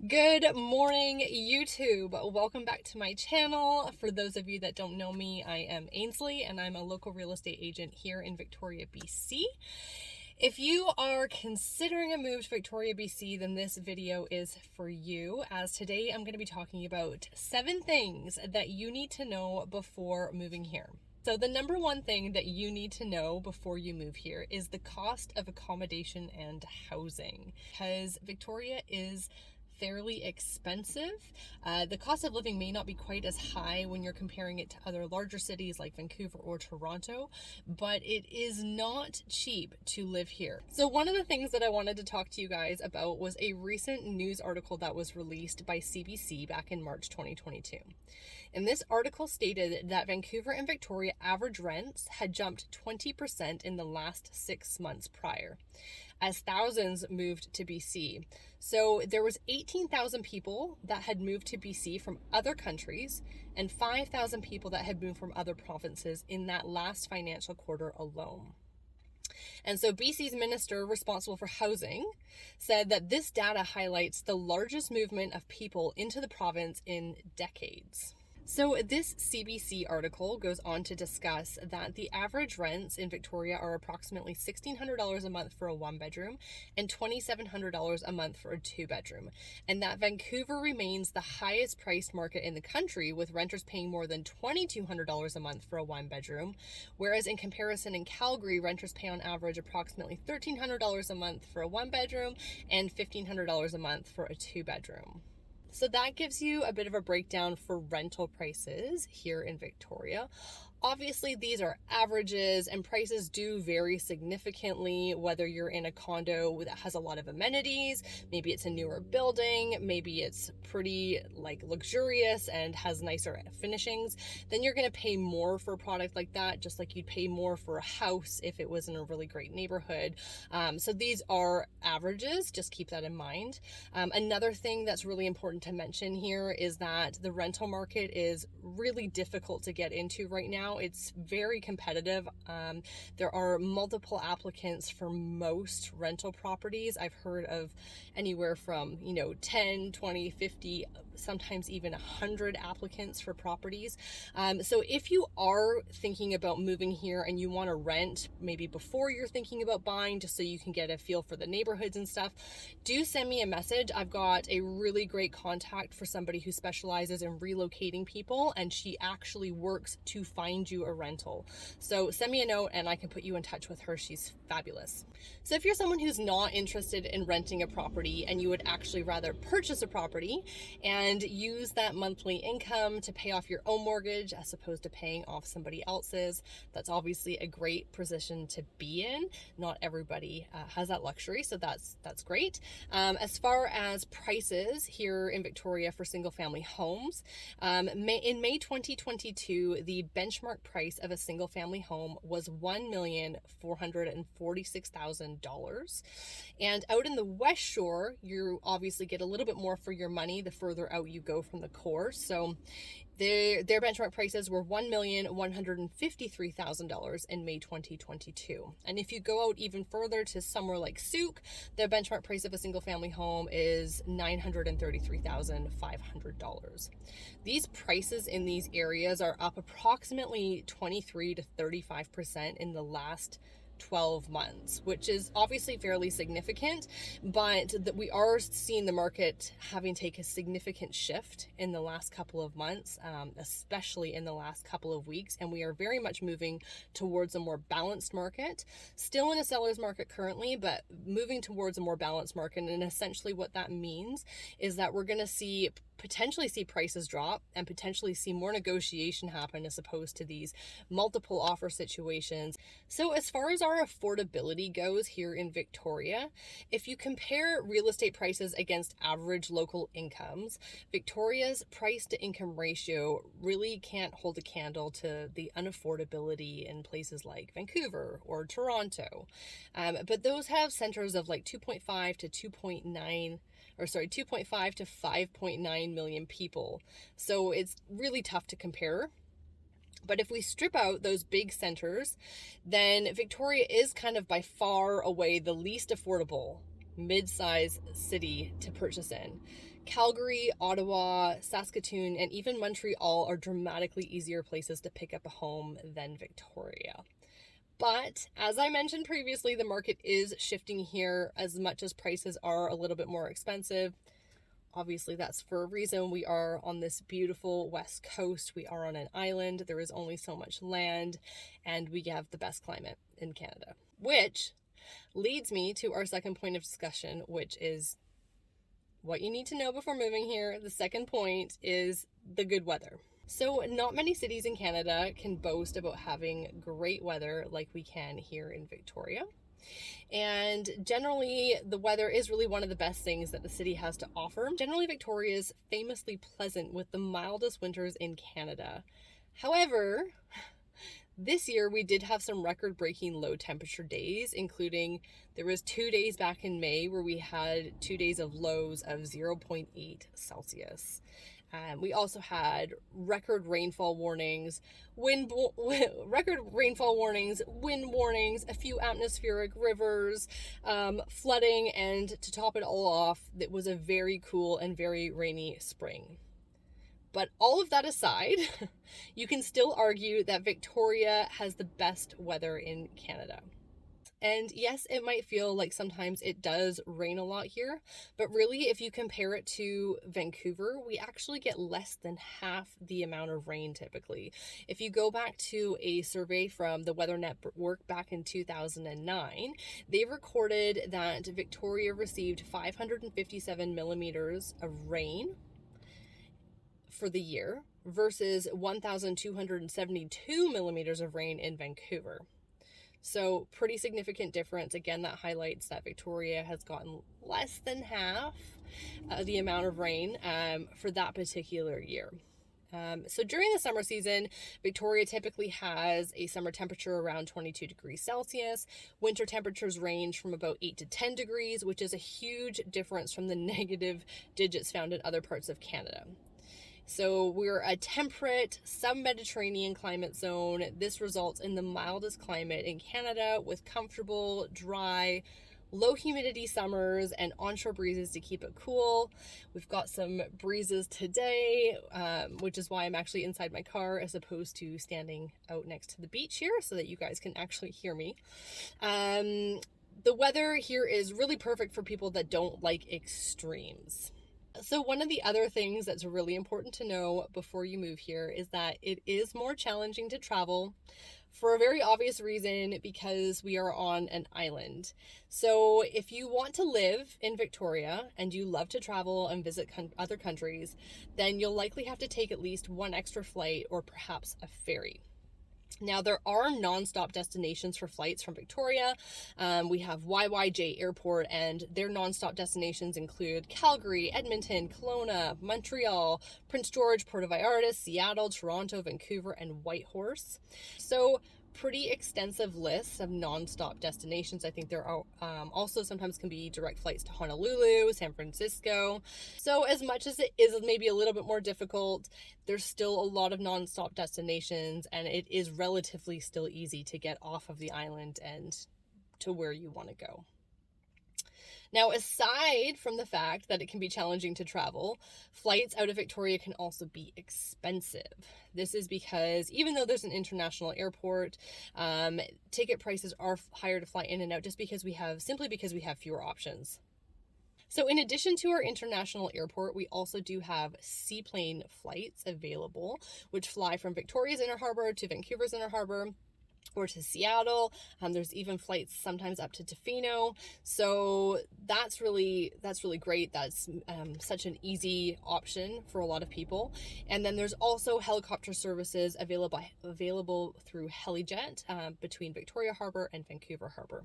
Good morning, YouTube. Welcome back to my channel. For those of you that don't know me, I am Ainsley and I'm a local real estate agent here in Victoria, BC. If you are considering a move to Victoria, BC, then this video is for you, as today I'm going to be talking about 7 things that you need to know before moving here. So the number one thing that you need to know before you move here is the cost of accommodation and housing, because Victoria is fairly expensive. The cost of living may not be quite as high when you're comparing it to other larger cities like Vancouver or Toronto, but it is not cheap to live here. So one of the things that I wanted to talk to you guys about was a recent news article that was released by CBC back in March 2022. And this article stated that Vancouver and Victoria average rents had jumped 20% in the last 6 months prior, as thousands moved to BC. So there was 18,000 people that had moved to BC from other countries and 5,000 people that had moved from other provinces in that last financial quarter alone. And so BC's minister responsible for housing said that this data highlights the largest movement of people into the province in decades. So this CBC article goes on to discuss that the average rents in Victoria are approximately $1,600 a month for a 1-bedroom and $2,700 a month for a 2-bedroom, and that Vancouver remains the highest priced market in the country, with renters paying more than $2,200 a month for a 1-bedroom, whereas in comparison in Calgary, renters pay on average approximately $1,300 a month for a 1-bedroom and $1,500 a month for a 2-bedroom. So that gives you a bit of a breakdown for rental prices here in Victoria. Obviously, these are averages and prices do vary significantly, whether you're in a condo that has a lot of amenities, maybe it's a newer building, maybe it's pretty luxurious and has nicer finishings, then you're going to pay more for a product like that, just like you'd pay more for a house if it was in a really great neighborhood. So these are averages, just keep that in mind. Another thing that's really important to mention here is that the rental market is really difficult to get into right now. It's very competitive. There are multiple applicants for most rental properties. I've heard of anywhere from 10, 20, 50, sometimes even 100 applicants for properties. So if you are thinking about moving here and you want to rent maybe before you're thinking about buying, just so you can get a feel for the neighborhoods and stuff, do send me a message. I've got a really great contact for somebody who specializes in relocating people, and she actually works to find you a rental. So send me a note and I can put you in touch with her. She's fabulous. So if you're someone who's not interested in renting a property and you would actually rather purchase a property and use that monthly income to pay off your own mortgage as opposed to paying off somebody else's, that's obviously a great position to be in. Not everybody has that luxury, so that's great. As far as prices here in Victoria for single family homes, in May 2022, the benchmark price of a single family home was $1,446,000. And out in the West Shore, you obviously get a little bit more for your money the further out you go from the core. So their benchmark prices were $1,153,000 in May 2022. And if you go out even further to somewhere like Souk, the benchmark price of a single family home is $933,500. These prices in these areas are up approximately 23 to 35% in the last 12 months, which is obviously fairly significant, but that we are seeing the market having taken a significant shift in the last couple of months, especially in the last couple of weeks, and we are very much moving towards a more balanced market. Still in a seller's market currently, but moving towards a more balanced market. And essentially what that means is that we're going to potentially see prices drop and potentially see more negotiation happen as opposed to these multiple offer situations. So as far as our affordability goes here in Victoria, if you compare real estate prices against average local incomes, Victoria's price to income ratio really can't hold a candle to the unaffordability in places like Vancouver or Toronto. But those have centers of like 2.5 to 5.9 million people. So it's really tough to compare. But if we strip out those big centers, then Victoria is kind of by far away the least affordable mid-size city to purchase in. Calgary, Ottawa, Saskatoon, and even Montreal are dramatically easier places to pick up a home than Victoria. But as I mentioned previously, the market is shifting here as much as prices are a little bit more expensive. Obviously, that's for a reason. We are on this beautiful west coast. We are on an island. There is only so much land, and we have the best climate in Canada. Which leads me to our second point of discussion, which is what you need to know before moving here. The second point is the good weather. So not many cities in Canada can boast about having great weather like we can here in Victoria. And generally, the weather is really one of the best things that the city has to offer. Generally, Victoria is famously pleasant with the mildest winters in Canada. However, this year we did have some record-breaking low temperature days, including there was 2 days back in May where we had 2 days of lows of 0.8 Celsius. We also had record rainfall warnings, wind warnings, a few atmospheric rivers, flooding, and to top it all off, it was a very cool and very rainy spring. But all of that aside, you can still argue that Victoria has the best weather in Canada. And yes, it might feel like sometimes it does rain a lot here, but really if you compare it to Vancouver, we actually get less than half the amount of rain typically. If you go back to a survey from the Weather Network back in 2009, they recorded that Victoria received 557 millimeters of rain for the year versus 1,272 millimeters of rain in Vancouver. So pretty significant difference. Again, that highlights that Victoria has gotten less than half the amount of rain for that particular year. So during the summer season, Victoria typically has a summer temperature around 22 degrees Celsius. Winter temperatures range from about 8 to 10 degrees, which is a huge difference from the negative digits found in other parts of Canada. So we're a temperate, sub-Mediterranean climate zone. This results in the mildest climate in Canada with comfortable, dry, low humidity summers and onshore breezes to keep it cool. We've got some breezes today, which is why I'm actually inside my car as opposed to standing out next to the beach here so that you guys can actually hear me. The weather here is really perfect for people that don't like extremes. So one of the other things that's really important to know before you move here is that it is more challenging to travel for a very obvious reason, because we are on an island. So if you want to live in Victoria and you love to travel and visit other countries, then you'll likely have to take at least one extra flight or perhaps a ferry. Now, there are non-stop destinations for flights from Victoria. We have YYJ Airport, and their non-stop destinations include Calgary, Edmonton, Kelowna, Montreal, Prince George, Puerto Vallarta, Seattle, Toronto, Vancouver, and Whitehorse. So pretty extensive list of non-stop destinations. I think there are also sometimes can be direct flights to Honolulu, San Francisco. So as much as it is maybe a little bit more difficult, there's still a lot of non-stop destinations, and it is relatively still easy to get off of the island and to where you want to go. Now, aside from the fact that it can be challenging to travel, flights out of Victoria can also be expensive. This is because even though there's an international airport, ticket prices are higher to fly in and out just because we have fewer options. So in addition to our international airport, we also do have seaplane flights available, which fly from Victoria's Inner Harbour to Vancouver's Inner Harbour, or to Seattle. There's even flights sometimes up to Tofino. So that's really great. That's such an easy option for a lot of people. And then there's also helicopter services available through Helijet between Victoria Harbour and Vancouver Harbour.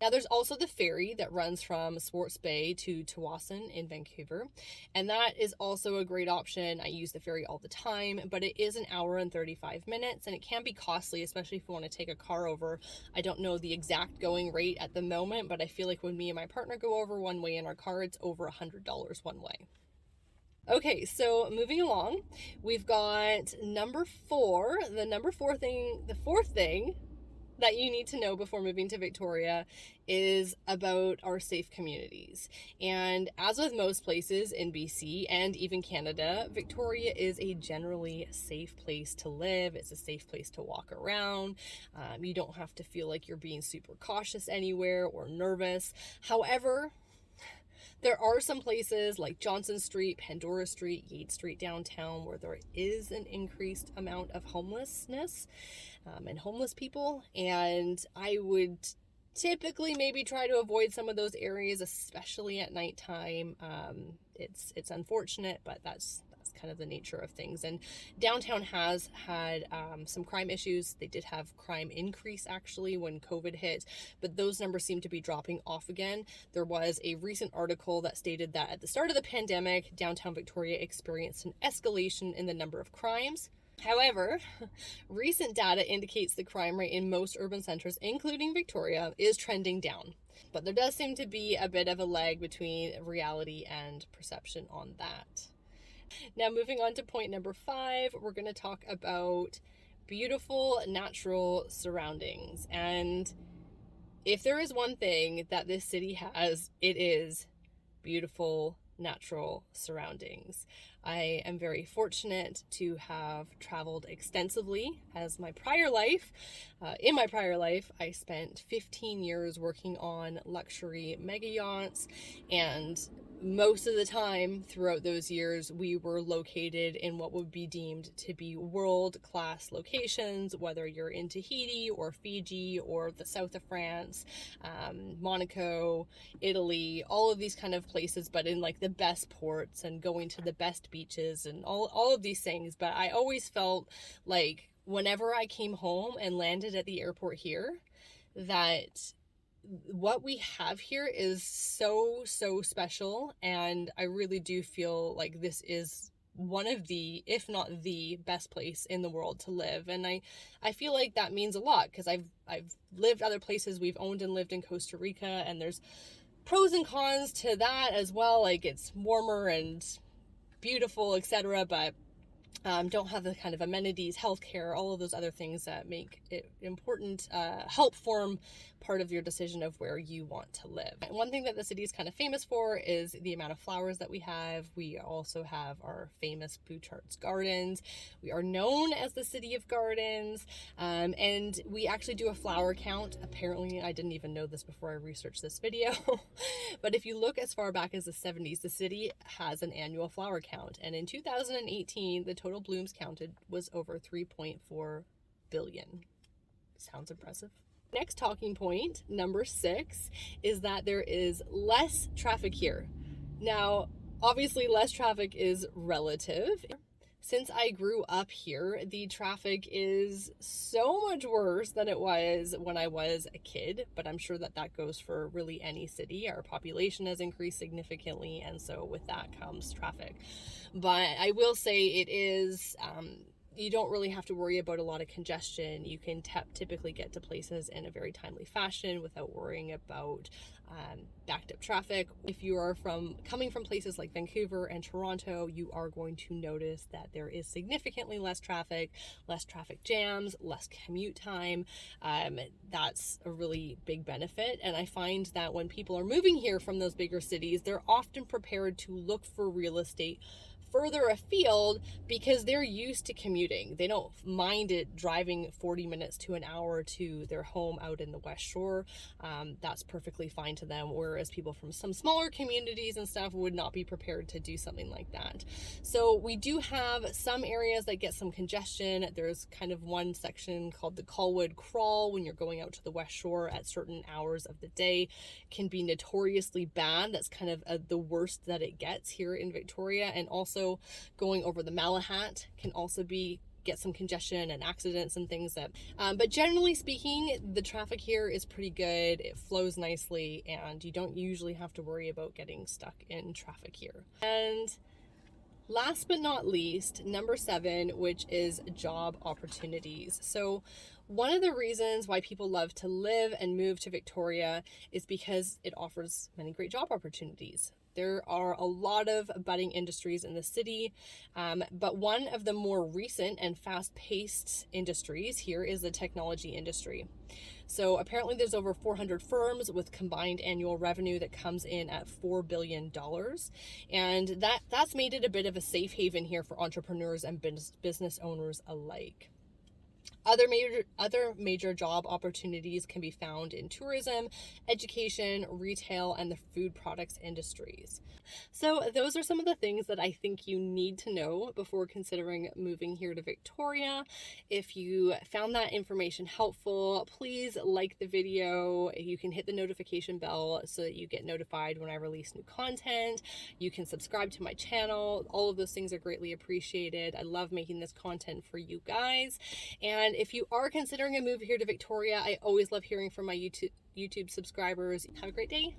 Now, there's also the ferry that runs from Swartz Bay to Tsawwassen in Vancouver, and that is also a great option. I use the ferry all the time, but it is an hour and 35 minutes, and it can be costly, especially if you want to take a car over. I don't know the exact going rate at the moment, but I feel like when me and my partner go over one way in our car, it's over $100 one way. Okay, so moving along, we've got number four. The fourth thing that you need to know before moving to Victoria is about our safe communities. And as with most places in BC and even Canada, Victoria is a generally safe place to live. It's a safe place to walk around. You don't have to feel like you're being super cautious anywhere or nervous. However, there are some places like Johnson Street, Pandora Street, Yates Street downtown where there is an increased amount of homelessness and homeless people. And I would typically maybe try to avoid some of those areas, especially at nighttime. It's unfortunate, but that's kind of the nature of things. And downtown has had some crime issues. They did have crime increase actually when COVID hit, but those numbers seem to be dropping off again. There was a recent article that stated that at the start of the pandemic, downtown Victoria experienced an escalation in the number of crimes. However, recent data indicates the crime rate in most urban centers, including Victoria, is trending down. But there does seem to be a bit of a lag between reality and perception on that. Now, moving on to point number 5, we're going to talk about beautiful natural surroundings. And if there is one thing that this city has, it is beautiful natural surroundings. I am very fortunate to have traveled extensively as my prior life. In my prior life, I spent 15 years working on luxury mega yachts, and most of the time throughout those years, we were located in what would be deemed to be world-class locations, whether you're in Tahiti or Fiji or the south of France, Monaco, Italy, all of these kind of places, but in like the best ports and going to the best beaches and all of these things. But I always felt like whenever I came home and landed at the airport here, that what we have here is so special, and I really do feel like this is one of the, if not the best place in the world to live. And I feel like that means a lot because I've lived other places. We've owned and lived in Costa Rica, and there's pros and cons to that as well. Like it's warmer and beautiful, etc., but don't have the kind of amenities, healthcare, all of those other things that make it important, help form part of your decision of where you want to live. And one thing that the city is kind of famous for is the amount of flowers that we have. We also have our famous Bouchart's Gardens. We are known as the City of Gardens, and we actually do a flower count. Apparently, I didn't even know this before I researched this video, but if you look as far back as the 70s, the city has an annual flower count, and in 2018, the total blooms counted was over 3.4 billion. Sounds impressive. Next talking point, number 6, is that there is less traffic here. Now, obviously less traffic is relative. Since I grew up here, the traffic is so much worse than it was when I was a kid, but I'm sure that that goes for really any city. Our population has increased significantly, and so with that comes traffic. But I will say it is, you don't really have to worry about a lot of congestion. You can typically get to places in a very timely fashion without worrying about backed up traffic. If you are coming from places like Vancouver and Toronto, you are going to notice that there is significantly less traffic jams, less commute time. That's a really big benefit. And I find that when people are moving here from those bigger cities, they're often prepared to look for real estate further afield because they're used to commuting. They don't mind it driving 40 minutes to an hour to their home out in the West Shore. That's perfectly fine to them, whereas people from some smaller communities and stuff would not be prepared to do something like that. So we do have some areas that get some congestion. There's kind of one section called the Colwood Crawl when you're going out to the West Shore at certain hours of the day. Can be notoriously bad. That's kind of the worst that it gets here in Victoria. And also going over the Malahat can also get some congestion and accidents and things that, but generally speaking, the traffic here is pretty good. It flows nicely, and you don't usually have to worry about getting stuck in traffic here. And last but not least, number 7, which is job opportunities. So one of the reasons why people love to live and move to Victoria is because it offers many great job opportunities. There are a lot of budding industries in the city, but one of the more recent and fast-paced industries here is the technology industry. So apparently there's over 400 firms with combined annual revenue that comes in at $4 billion. And that's made it a bit of a safe haven here for entrepreneurs and business owners alike. Other major job opportunities can be found in tourism, education, retail, and the food products industries. So those are some of the things that I think you need to know before considering moving here to Victoria. If you found that information helpful, please like the video. You can hit the notification bell so that you get notified when I release new content. You can subscribe to my channel. All of those things are greatly appreciated. I love making this content for you guys. And if you are considering a move here to Victoria, I always love hearing from my YouTube subscribers. Have a great day.